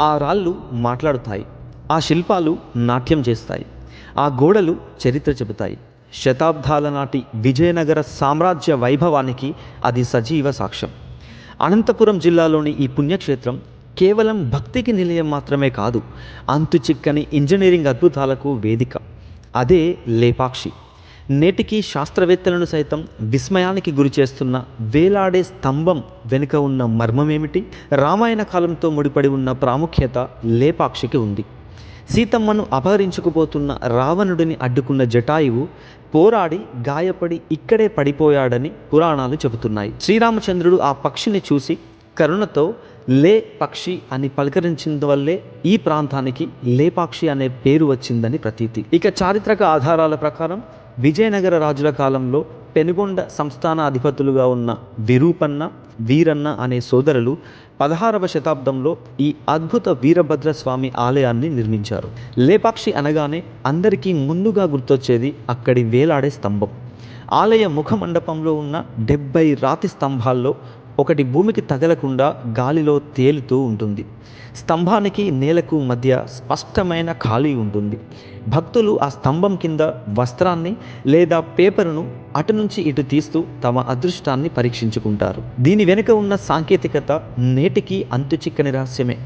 ఆ రాళ్ళు మాట్లాడుతాయి, ఆ శిల్పాలు నాట్యం చేస్తాయి, ఆ గోడలు చరిత్ర చెబుతాయి. శతాబ్దాల నాటి విజయనగర సామ్రాజ్య వైభవానికి అది సజీవ సాక్ష్యం. అనంతపురం జిల్లాలోని ఈ పుణ్యక్షేత్రం కేవలం భక్తికి నిలయం మాత్రమే కాదు, అంతుచిక్కని ఇంజనీరింగ్ అద్భుతాలకు వేదిక. అదే లేపాక్షి. నేటికి శాస్త్రవేత్తలను సైతం విస్మయానికి గురిచేస్తున్న వేలాడే స్తంభం వెనుక ఉన్న మర్మమేమిటి? రామాయణ కాలంతో ముడిపడి ఉన్న ప్రాముఖ్యత లేపాక్షికి ఉంది. సీతమ్మను అపహరించుకుపోతున్న రావణుడిని అడ్డుకున్న జటాయువు పోరాడి గాయపడి ఇక్కడే పడిపోయాడని పురాణాలు చెబుతున్నాయి. శ్రీరామచంద్రుడు ఆ పక్షిని చూసి కరుణతో లే పక్షి అని పలకరించినందువల్లే ఈ ప్రాంతానికి లేపాక్షి అనే పేరు వచ్చిందని ప్రతీతి. ఇక చారిత్రక ఆధారాల ప్రకారం విజయనగర రాజుల కాలంలో పెనుగొండ సంస్థానాధిపతులుగా ఉన్న విరూపన్న, వీరన్న అనే సోదరులు 16వ శతాబ్దంలో ఈ అద్భుత వీరభద్రస్వామి ఆలయాన్ని నిర్మించారు. లేపాక్షి అనగానే అందరికీ ముందుగా గుర్తొచ్చేది అక్కడి వేలాడే స్తంభం. ఆలయ ముఖమండపంలో ఉన్న 70 రాతి స్తంభాల్లో ఒకటి భూమికి తగలకుండా గాలిలో తేలుతూ ఉంటుంది. స్తంభానికి నేలకు మధ్య స్పష్టమైన ఖాళీ ఉంటుంది. భక్తులు ఆ స్తంభం కింద వస్త్రాన్ని లేదా పేపరును అటు నుంచి ఇటు తీస్తూ తమ అదృష్టాన్ని పరీక్షించుకుంటారు. దీని వెనుక ఉన్న సాంకేతికత నేటికి అంతుచిక్కని రహస్యమే.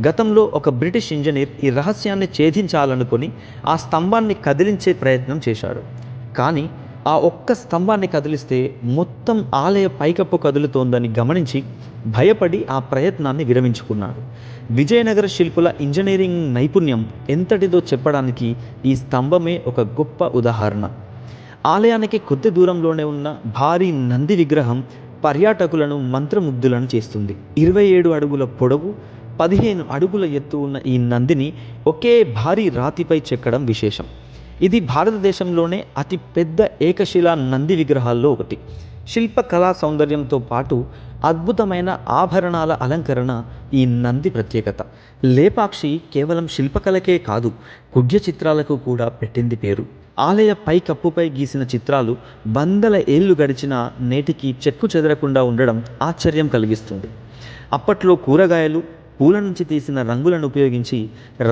గతంలో ఒక బ్రిటిష్ ఇంజనీర్ ఈ రహస్యాన్ని ఛేదించాలనుకొని ఆ స్తంభాన్ని కదిలించే ప్రయత్నం చేశాడు. కానీ ఆ ఒక్క స్తంభాన్ని కదిలిస్తే మొత్తం ఆలయ పైకప్పు కదులుతోందని గమనించి భయపడి ఆ ప్రయత్నాన్ని విరమించుకున్నాడు. విజయనగర శిల్పుల ఇంజనీరింగ్ నైపుణ్యం ఎంతటిదో చెప్పడానికి ఈ స్తంభమే ఒక గొప్ప ఉదాహరణ. ఆలయానికి కొద్ది దూరంలోనే ఉన్న భారీ నంది విగ్రహం పర్యాటకులను మంత్రముగ్ధులను చేస్తుంది. 27 అడుగుల పొడవు, 15 అడుగుల ఎత్తు ఉన్న ఈ నందిని ఒకే భారీ రాతిపై చెక్కడం విశేషం. ఇది భారతదేశంలోనే అతి పెద్ద ఏకశిలా నంది విగ్రహాల్లో ఒకటి. శిల్ప కళా సౌందర్యంతో పాటు అద్భుతమైన ఆభరణాల అలంకరణ ఈ నంది ప్రత్యేకత. లేపాక్షి కేవలం శిల్పకళకే కాదు, కుడ్య చిత్రాలకు కూడా పెట్టింది పేరు. ఆలయ పై కప్పుపై గీసిన చిత్రాలు వందల ఏళ్లు గడిచినా నేటికి చెక్కు చెదరకుండా ఉండడం ఆశ్చర్యం కలిగిస్తుంది. అప్పట్లో కూరగాయలు, పూల నుంచి తీసిన రంగులను ఉపయోగించి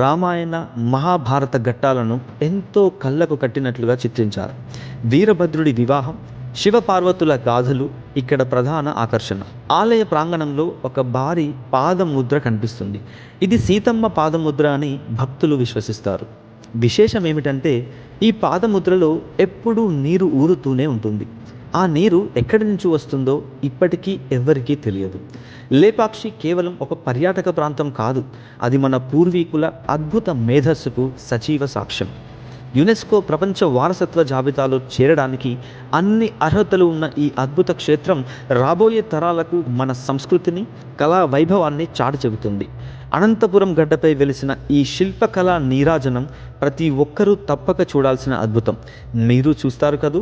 రామాయణ, మహాభారత ఘట్టాలను ఎంతో కళ్ళకు కట్టినట్లుగా చిత్రించారు. వీరభద్రుడి వివాహం, శివపార్వతుల గాథలు ఇక్కడ ప్రధాన ఆకర్షణ. ఆలయ ప్రాంగణంలో ఒక భారీ పాదముద్ర కనిపిస్తుంది. ఇది సీతమ్మ పాదముద్ర అని భక్తులు విశ్వసిస్తారు. విశేషం ఏమిటంటే ఈ పాదముద్రలో ఎప్పుడూ నీరు ఊరుతూనే ఉంటుంది. ఆ నీరు ఎక్కడి నుంచి వస్తుందో ఇప్పటికీ ఎవ్వరికీ తెలియదు. లేపాక్షి కేవలం ఒక పర్యాటక ప్రాంతం కాదు, అది మన పూర్వీకుల అద్భుత మేధస్సుకు సజీవ సాక్ష్యం. యునెస్కో ప్రపంచ వారసత్వ జాబితాలో చేరడానికి అన్ని అర్హతలు ఉన్న ఈ అద్భుత క్షేత్రం రాబోయే తరాలకు మన సంస్కృతిని, కళా వైభవాన్ని చాటి చెబుతుంది. అనంతపురం గడ్డపై వెలిసిన ఈ శిల్పకళా నీరాజనం ప్రతి ఒక్కరూ తప్పక చూడాల్సిన అద్భుతం. మీరు చూస్తారు కదూ.